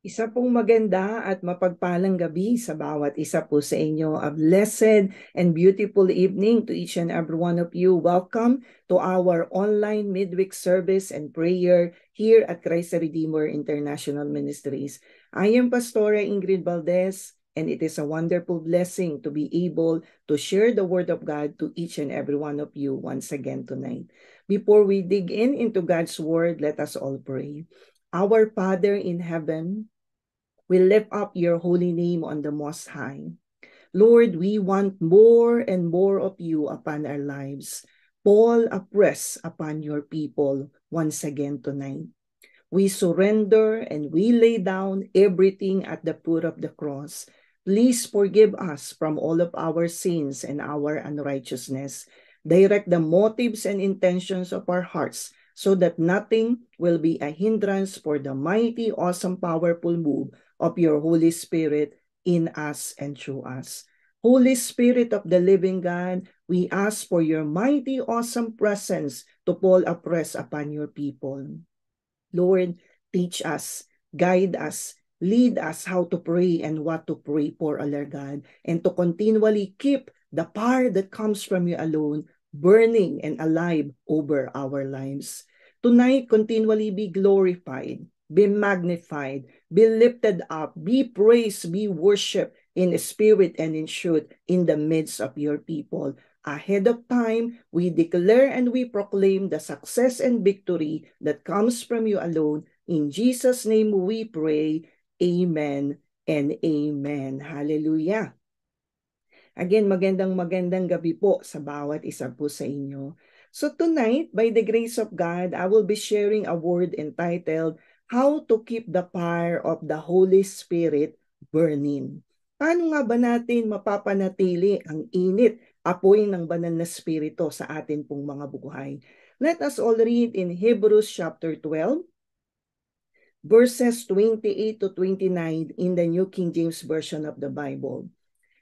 Isa pong maganda at mapagpalang gabi sa bawat isa po sa inyo. A blessed and beautiful evening to each and every one of you. Welcome to our online midweek service and prayer here at Christ the Redeemer International Ministries. I am Pastora Ingrid Valdez, and it is a wonderful blessing to be able to share the Word of God to each and every one of you once again tonight. Before we dig into God's Word, let us all pray. Our Father in heaven, we lift up your holy name on the Most High. Lord, we want more and more of you upon our lives. Fall afresh upon your people once again tonight. We surrender and we lay down everything at the foot of the cross. Please forgive us from all of our sins and our unrighteousness. Direct the motives and intentions of our hearts so that nothing will be a hindrance for the mighty, awesome, powerful move of your Holy Spirit in us and through us. Holy Spirit of the living God, we ask for your mighty, awesome presence to fall afresh upon your people. Lord, teach us, guide us, lead us how to pray and what to pray for, our God, and to continually keep the fire that comes from you alone burning and alive over our lives. Tonight, continually be glorified, be magnified, be lifted up, be praised, be worshipped in spirit and in truth in the midst of your people. Ahead of time, we declare and we proclaim the success and victory that comes from you alone. In Jesus' name we pray. Amen and amen. Hallelujah. Again, magandang gabi po sa bawat isa po sa inyo. So tonight, by the grace of God, I will be sharing a word entitled, How to Keep the Fire of the Holy Spirit Burning. Paano nga ba natin mapapanatili ang init, apoy ng banal na spirito sa atin pong mga buhay? Let us all read in Hebrews chapter 12, verses 28 to 29 in the New King James Version of the Bible.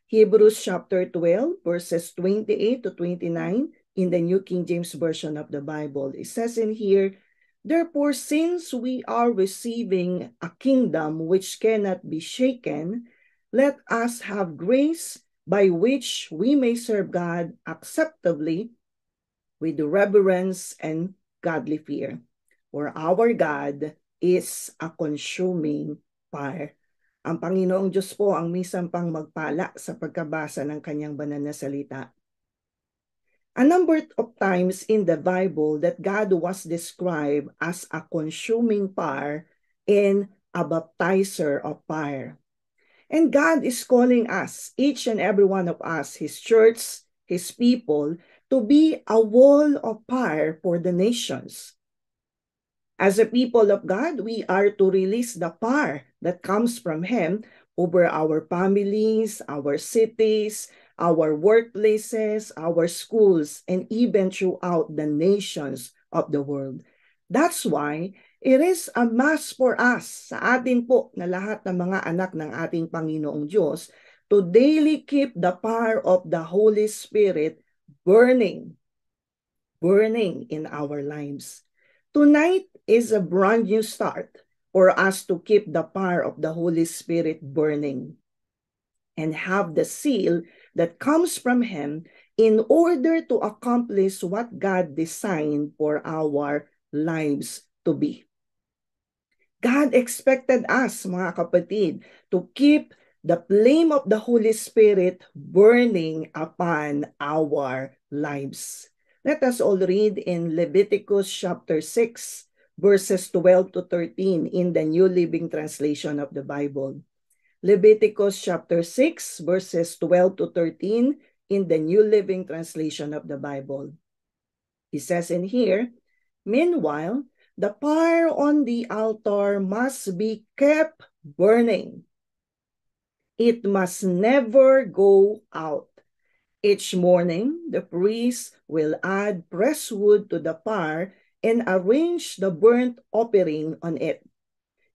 Hebrews chapter 12, verses 28 to 29 in the New King James Version of the Bible. It says in here, Therefore, since we are receiving a kingdom which cannot be shaken, let us have grace by which we may serve God acceptably with reverence and godly fear. For our God is a consuming fire. Ang Panginoong Diyos po ang minsan pang magpala sa pagkabasa ng kanyang banal na salita. A number of times in the Bible that God was described as a consuming fire and a baptizer of fire. And God is calling us, each and every one of us, His church, His people, to be a wall of fire for the nations. As a people of God, we are to release the fire that comes from Him over our families, our cities, our workplaces, our schools, and even throughout the nations of the world. That's why it is a must for us, sa atin po na lahat ng mga anak ng ating Panginoong Diyos, to daily keep the fire of the Holy Spirit burning in our lives. Tonight is a brand new start for us to keep the fire of the Holy Spirit burning and have the seal that comes from Him in order to accomplish what God designed for our lives to be. God expected us, mga kapatid, to keep the flame of the Holy Spirit burning upon our lives. Let us all read in Leviticus chapter 6, verses 12 to 13 in the New Living Translation of the Bible. Leviticus chapter 6, verses 12 to 13 in the New Living Translation of the Bible. It says in here, Meanwhile, the fire on the altar must be kept burning. It must never go out. Each morning, the priest will add fresh wood to the fire and arrange the burnt offering on it.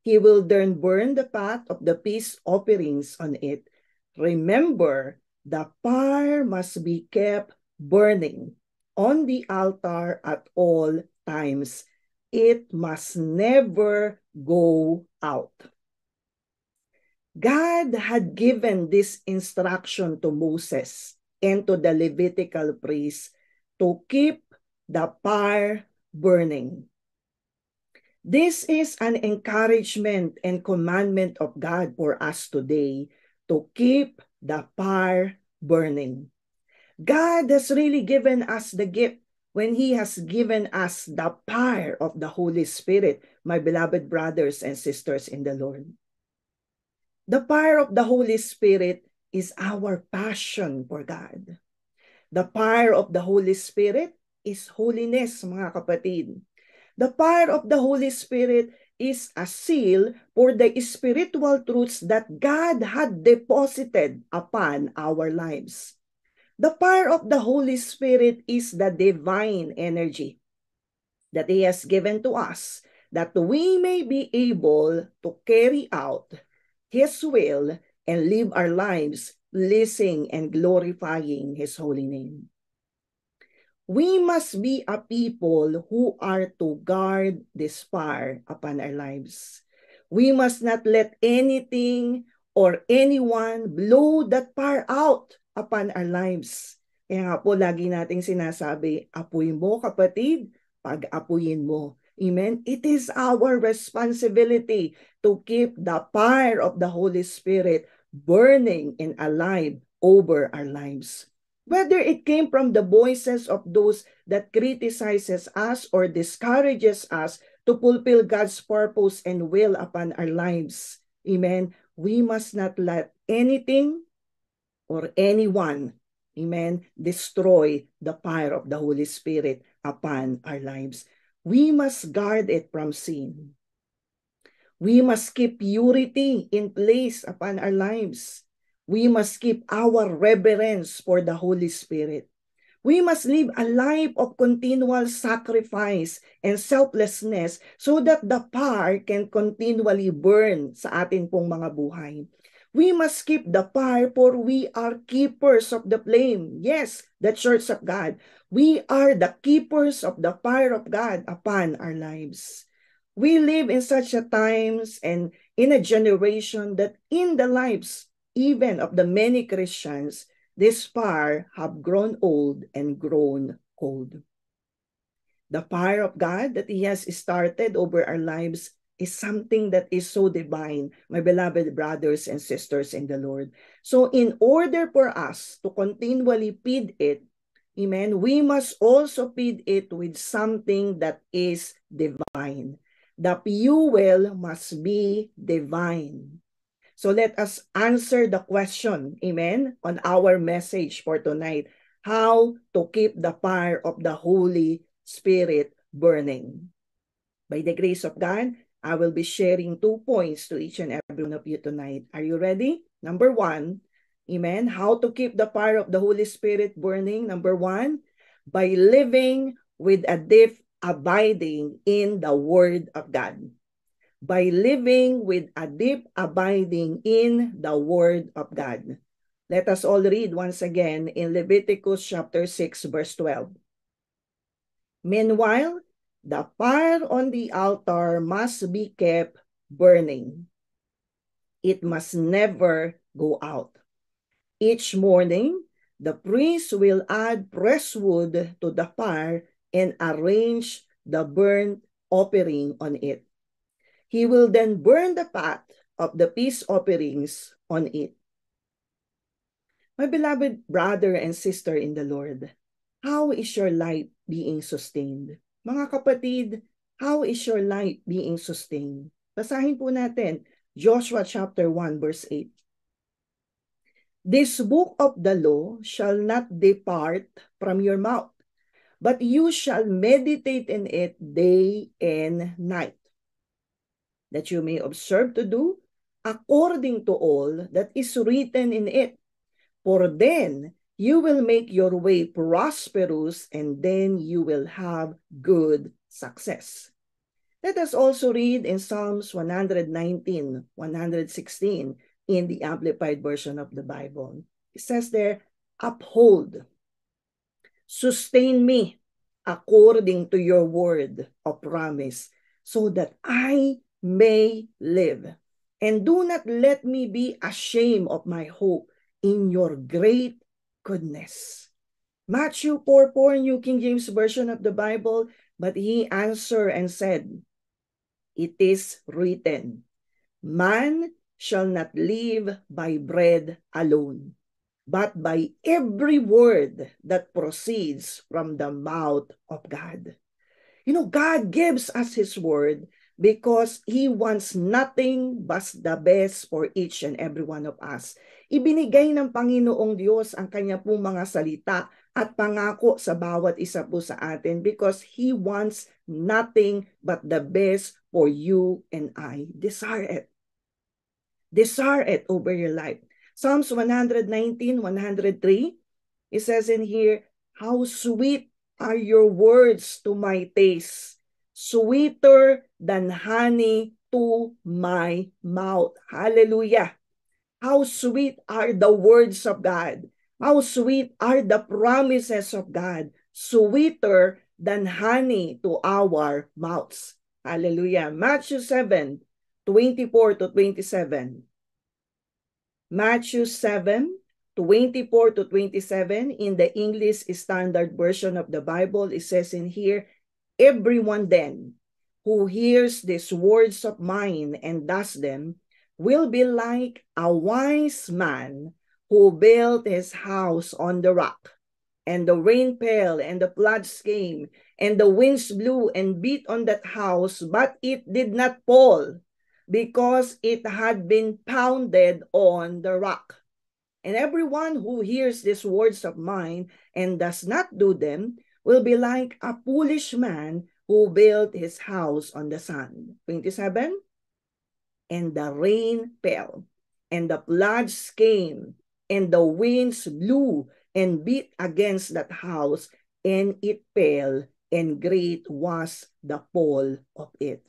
He will then burn the fat of the peace offerings on it. Remember, the fire must be kept burning on the altar at all times. It must never go out. God had given this instruction to Moses and to the Levitical priests to keep the fire burning. This is an encouragement and commandment of God for us today to keep the fire burning. God has really given us the gift when He has given us the fire of the Holy Spirit, my beloved brothers and sisters in the Lord. The fire of the Holy Spirit is our passion for God. The fire of the Holy Spirit is holiness, mga kapatid. The fire of the Holy Spirit is a seal for the spiritual truths that God had deposited upon our lives. The fire of the Holy Spirit is the divine energy that He has given to us, that we may be able to carry out His will and live our lives pleasing and glorifying His holy name. We must be a people who are to guard this fire upon our lives. We must not let anything or anyone blow that fire out upon our lives. Kaya nga po, lagi nating sinasabi, apoy mo kapatid, pag-apuyin mo. Amen? It is our responsibility to keep the fire of the Holy Spirit burning and alive over our lives. Whether it came from the voices of those that criticizes us or discourages us to fulfill God's purpose and will upon our lives. Amen. We must not let anything or anyone, amen, destroy the fire of the Holy Spirit upon our lives. We must guard it from sin. We must keep purity in place upon our lives. We must keep our reverence for the Holy Spirit. We must live a life of continual sacrifice and selflessness so that the fire can continually burn sa atin pong mga buhay. We must keep the fire, for we are keepers of the flame. Yes, the church of God. We are the keepers of the fire of God upon our lives. We live in such a times and in a generation that in the lives even of the many Christians, this fire have grown old and grown cold. The fire of God that He has started over our lives is something that is so divine, my beloved brothers and sisters in the Lord. So in order for us to continually feed it, amen, we must also feed it with something that is divine. The fuel must be divine. So let us answer the question, amen, on our message for tonight. How to keep the fire of the Holy Spirit burning. By the grace of God, I will be sharing 2 points to each and every one of you tonight. Are you ready? Number 1, amen, how to keep the fire of the Holy Spirit burning. Number 1, by living with a deep abiding in the Word of God. By living with a deep abiding in the Word of God. Let us all read once again in Leviticus chapter 6, verse 12. Meanwhile, the fire on the altar must be kept burning. It must never go out. Each morning, the priest will add fresh wood to the fire and arrange the burnt offering on it. He will then burn the fat of the peace offerings on it. My beloved brother and sister in the Lord, how is your life being sustained? Mga kapatid, how is your life being sustained? Basahin po natin Joshua chapter 1 verse 8. This book of the law shall not depart from your mouth, but you shall meditate in it day and night, that you may observe to do according to all that is written in it. For then you will make your way prosperous, and then you will have good success. Let us also read in Psalms 119, 116 in the Amplified Version of the Bible. It says there, uphold, sustain me according to your word of promise, so that I may live. And do not let me be ashamed of my hope in your great goodness. Matthew 4:4, New King James Version of the Bible, but he answered and said, it is written, man shall not live by bread alone, but by every word that proceeds from the mouth of God. You know, God gives us His word because He wants nothing but the best for each and every one of us. Ibinigay ng Panginoong Diyos ang Kanya pong mga salita at pangako sa bawat isa po sa atin because He wants nothing but the best for you and I. Desire it. Desire it over your life. Psalms 119, 103, it says in here, how sweet are your words to my taste, sweeter than honey to my mouth. Hallelujah. How sweet are the words of God. How sweet are the promises of God. Sweeter than honey to our mouths. Hallelujah. Matthew 7, 24 to 27. Matthew 7, 24 to 27 in the English Standard Version of the Bible, it says in here, everyone then who hears these words of mine and does them will be like a wise man who built his house on the rock. And the rain fell, and the floods came, and the winds blew and beat on that house, but it did not fall, because it had been founded on the rock. And everyone who hears these words of mine and does not do them will be like a foolish man who built his house on the sand. 27. And the rain fell, and the floods came, and the winds blew and beat against that house, and it fell, and great was the fall of it.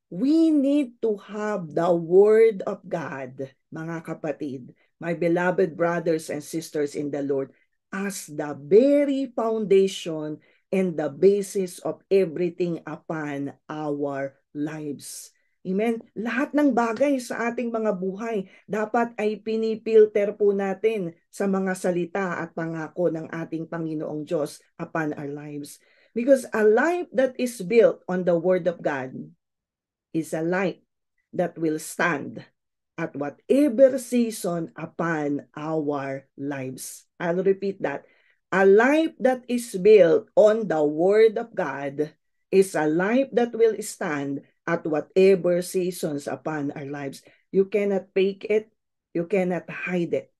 We need to have the Word of God, mga kapatid, my beloved brothers and sisters in the Lord, as the very foundation and the basis of everything upon our lives. Amen? Lahat ng bagay sa ating mga buhay dapat ay pinipilter po natin sa mga salita at pangako ng ating Panginoong Diyos upon our lives. Because a life that is built on the Word of God is a life that will stand at whatever season upon our lives. I'll repeat that. A life that is built on the Word of God is a life that will stand at whatever seasons upon our lives. You cannot fake it. You cannot hide it.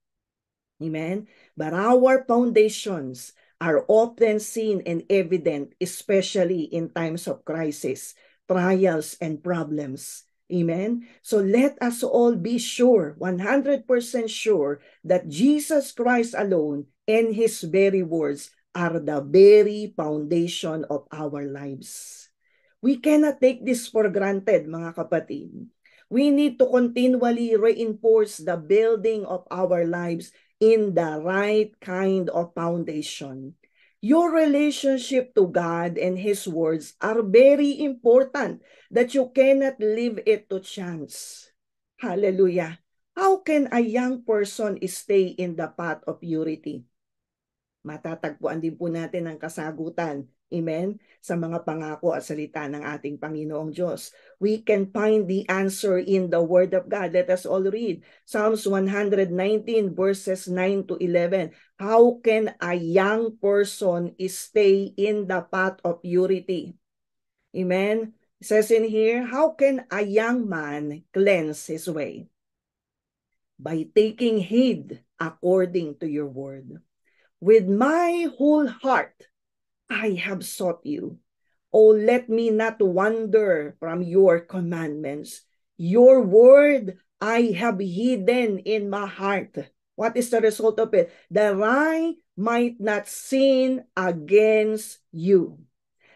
Amen? But our foundations are often seen and evident, especially in times of crisis, trials, and problems. Amen? So let us all be sure, 100% sure, that Jesus Christ alone and His very words are the very foundation of our lives. We cannot take this for granted, mga kapatid. We need to continually reinforce the building of our lives in the right kind of foundation. Your relationship to God and His words are very important that you cannot leave it to chance. Hallelujah. How can a young person stay in the path of purity? Matatagpuan din po natin ang kasagutan, amen, sa mga pangako at salita ng ating Panginoong Diyos. We can find the answer in the Word of God. Let us all read Psalms 119 verses 9 to 11. How can a young person stay in the path of purity? Amen. It says in here, how can a young man cleanse his way? By taking heed according to your word. With my whole heart, I have sought you. Oh, let me not wander from your commandments. Your word I have hidden in my heart. What is the result of it? That I might not sin against you.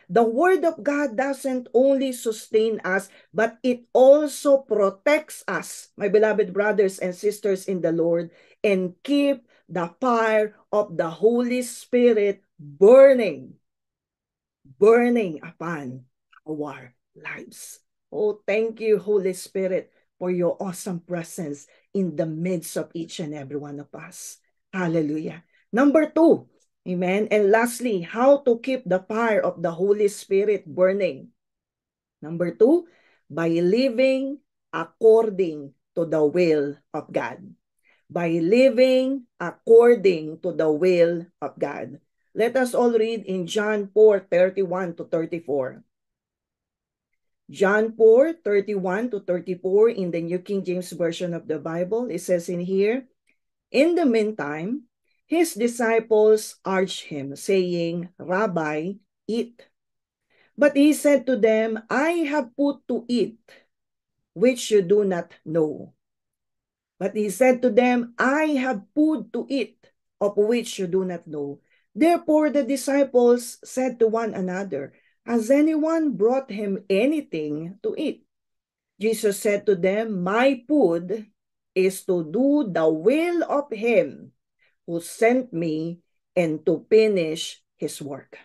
The word of God doesn't only sustain us, but it also protects us, my beloved brothers and sisters in the Lord, and keep the fire of the Holy Spirit burning upon our lives. Oh, thank you, Holy Spirit, for your awesome presence in the midst of each and every one of us. Hallelujah. Number 2, amen. And lastly, how to keep the fire of the Holy Spirit burning. Number 2, by living according to the will of God. By living according to the will of God. Let us all read in John 4:31 to 34. John 4:31 to 34 in the New King James Version of the Bible. It says in here, in the meantime, his disciples urged him, saying, Rabbi, eat. But he said to them, I have food to eat, which you do not know. But he said to them, I have food to eat, of which you do not know. Therefore the disciples said to one another, has anyone brought him anything to eat? Jesus said to them, my food is to do the will of him who sent me and to finish his work.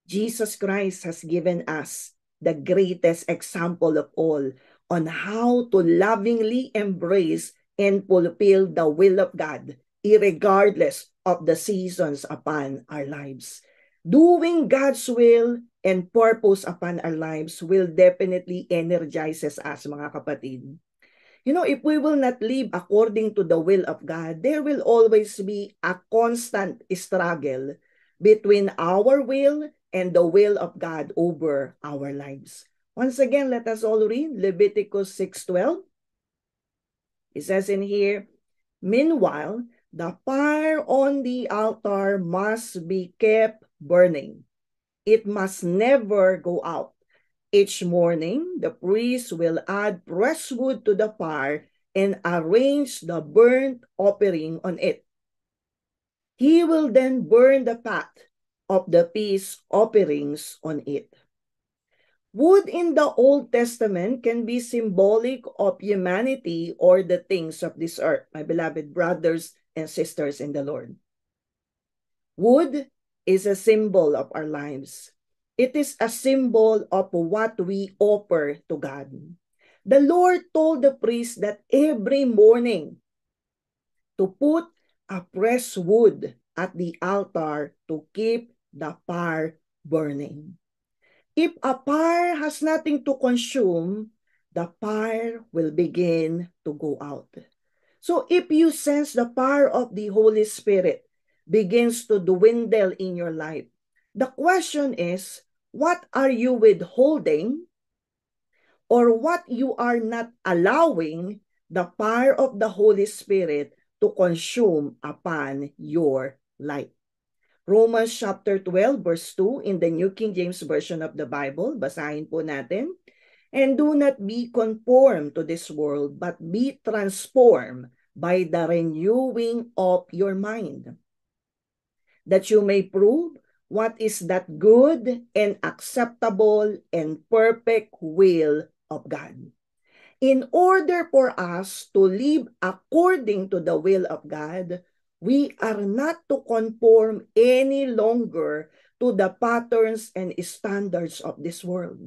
Jesus Christ has given us the greatest example of all on how to lovingly embrace and fulfill the will of God, irregardless of the seasons upon our lives. Doing God's will and purpose upon our lives will definitely energizes us, mga kapatid. You know, if we will not live according to the will of God, there will always be a constant struggle between our will and the will of God over our lives. Once again, let us all read Leviticus 6:12. It says in here, meanwhile, the fire on the altar must be kept burning. It must never go out. Each morning, the priest will add fresh wood to the fire and arrange the burnt offering on it. He will then burn the fat of the peace offerings on it. Wood in the Old Testament can be symbolic of humanity or the things of this earth, my beloved brothers and sisters in the Lord. Wood is a symbol of our lives. It is a symbol of what we offer to God. The Lord told the priest that every morning to put a fresh wood at the altar to keep the fire burning. If a fire has nothing to consume, the fire will begin to go out. So if you sense the fire of the Holy Spirit begins to dwindle in your life, the question is, what are you withholding or what you are not allowing the fire of the Holy Spirit to consume upon your life? Romans chapter 12 verse 2 in the New King James Version of the Bible. Basahin po natin. And do not be conformed to this world, but be transformed by the renewing of your mind, that you may prove what is that good and acceptable and perfect will of God. In order for us to live according to the will of God, we are not to conform any longer to the patterns and standards of this world.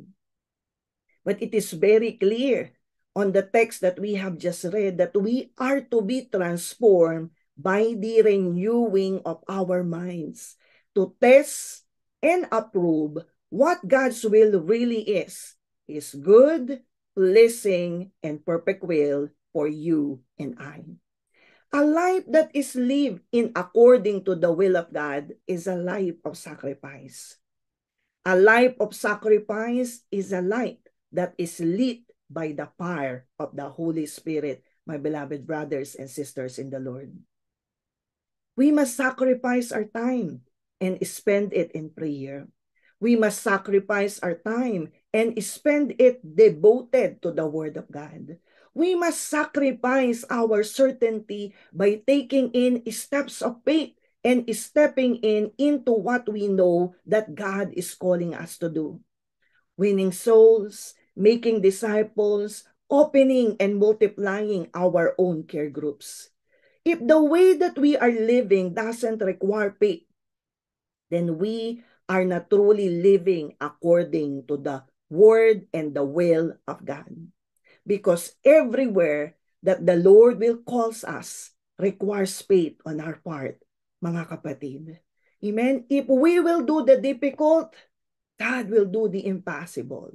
But it is very clear on the text that we have just read that we are to be transformed by the renewing of our minds to test and approve what God's will really is good, pleasing, and perfect will for you and I. A life that is lived in according to the will of God is a life of sacrifice. A life of sacrifice is a life that is lit by the fire of the Holy Spirit, my beloved brothers and sisters in the Lord. We must sacrifice our time and spend it in prayer. We must sacrifice our time and spend it devoted to the Word of God. We must sacrifice our certainty by taking in steps of faith and stepping into what we know that God is calling us to do. Winning souls, making disciples, opening and multiplying our own care groups. If the way that we are living doesn't require faith, then we are not truly living according to the word and the will of God. Because everywhere that the Lord will calls us requires faith on our part, mga kapatid. Amen? If we will do the difficult, God will do the impossible.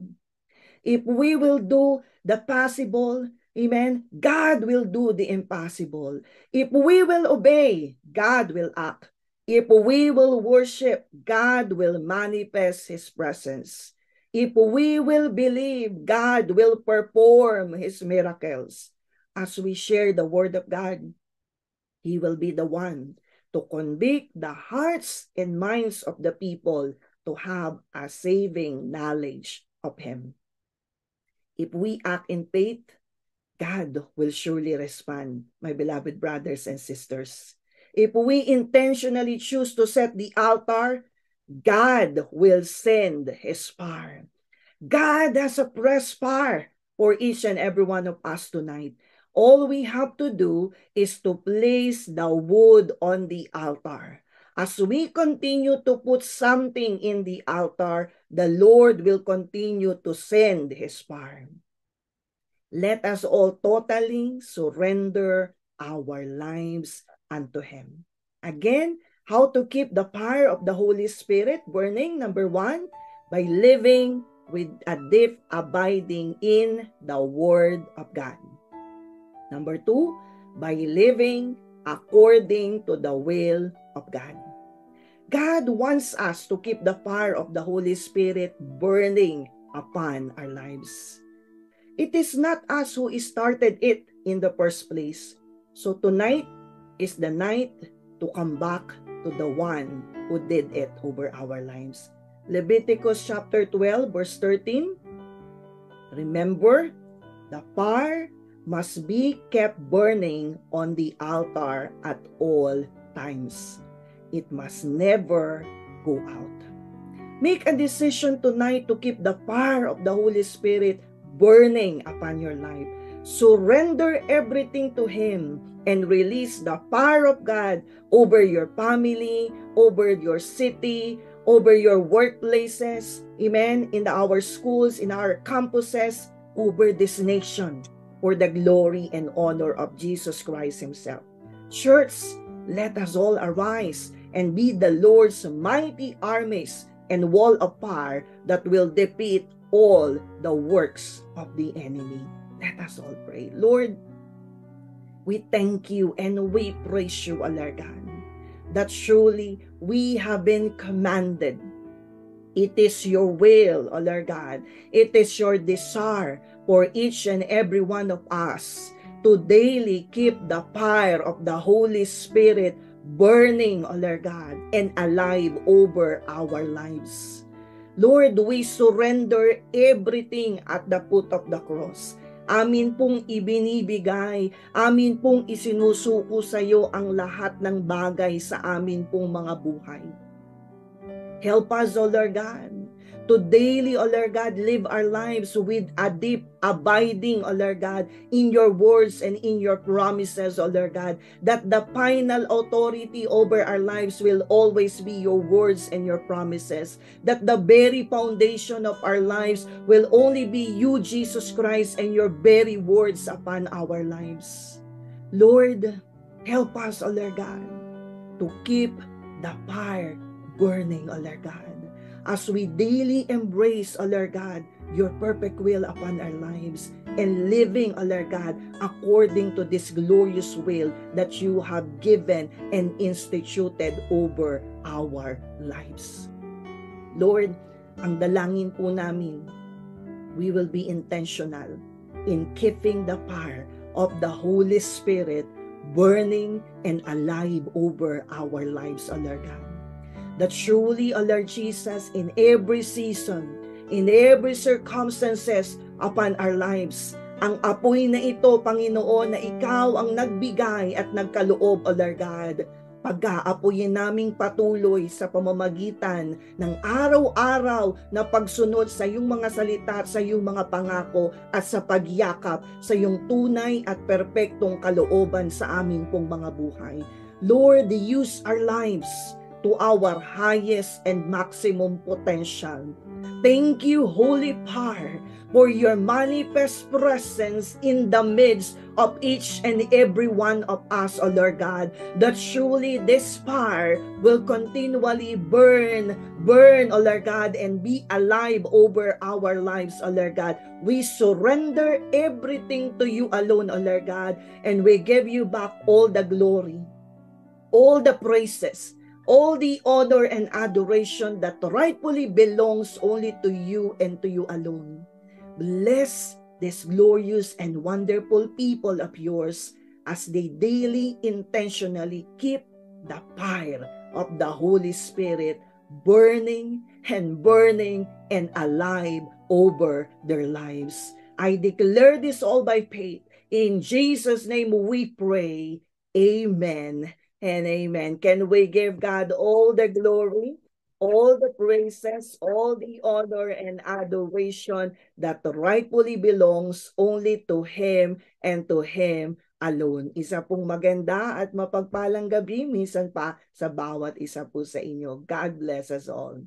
If we will do the possible, amen, God will do the impossible. If we will obey, God will act. If we will worship, God will manifest His presence. If we will believe, God will perform His miracles. As we share the Word of God, He will be the one to convict the hearts and minds of the people to have a saving knowledge of Him. If we act in faith, God will surely respond, my beloved brothers and sisters. If we intentionally choose to set the altar, God will send His fire. God has a fresh fire for each and every one of us tonight. All we have to do is to place the wood on the altar. As we continue to put something in the altar, the Lord will continue to send His fire. Let us all totally surrender our lives unto Him. Again, how to keep the fire of the Holy Spirit burning? Number 1, by living with a deep abiding in the Word of God. Number 2, by living according to the will of God. God wants us to keep the fire of the Holy Spirit burning upon our lives. It is not us who started it in the first place. So tonight is the night to come back to the one who did it over our lives. Leviticus chapter 12 verse 13. Remember, the fire must be kept burning on the altar at all times. It must never go out. Make a decision tonight to keep the fire of the Holy Spirit burning upon your life. Surrender everything to Him and release the fire of God over your family, over your city, over your workplaces, amen, in our schools, in our campuses, over this nation, for the glory and honor of Jesus Christ Himself. Church, let us all arise and be the Lord's mighty armies and wall of fire that will defeat all the works of the enemy. Let us all pray. Lord, we thank You and we praise You, O Lord God, that surely we have been commanded. It is Your will, O Lord God. It is Your desire for each and every one of us to daily keep the fire of the Holy Spirit burning, O Lord God, and alive over our lives. Lord, we surrender everything at the foot of the cross. Amin pong ibinibigay, amin pong isinusuko sa iyo ang lahat ng bagay sa amin pong mga buhay. Help us, O Lord God, to daily, O Lord God, live our lives with a deep abiding, O Lord God, in Your words and in Your promises, O Lord God, that the final authority over our lives will always be Your words and Your promises, that the very foundation of our lives will only be You, Jesus Christ, and Your very words upon our lives. Lord, help us, O Lord God, to keep the fire burning, O Lord God, as we daily embrace, O Lord God, Your perfect will upon our lives and living, O Lord God, according to this glorious will that You have given and instituted over our lives. Lord, ang dalangin po namin, we will be intentional in keeping the fire of the Holy Spirit burning and alive over our lives, O Lord God. That surely, O Lord Jesus, in every season, in every circumstances upon our lives, ang apoy na ito, Panginoon, na Ikaw ang nagbigay at nagkaloob, O Lord God, pag-aapoyin naming patuloy sa pamamagitan ng araw-araw na pagsunod sa iyong mga salita at sa iyong mga pangako at sa pagyakap sa iyong tunay at perpektong kalooban sa aming pong mga buhay. Lord, use our lives to our highest and maximum potential. Thank you, Holy Power, for your manifest presence in the midst of each and every one of us, O Lord God, that surely this fire will continually burn, O Lord God, and be alive over our lives, O Lord God. We surrender everything to you alone, O Lord God, and we give you back all the glory, all the praises, all the honor and adoration that rightfully belongs only to you and to you alone. Bless this glorious and wonderful people of yours as they daily intentionally keep the fire of the Holy Spirit burning and alive over their lives. I declare this all by faith. In Jesus' name we pray. Amen and amen. Can we give God all the glory, all the praises, all the honor and adoration that rightfully belongs only to Him and to Him alone. Isa pong maganda at mapagpalang gabi minsan pa sa bawat isa po sa inyo. God bless us all.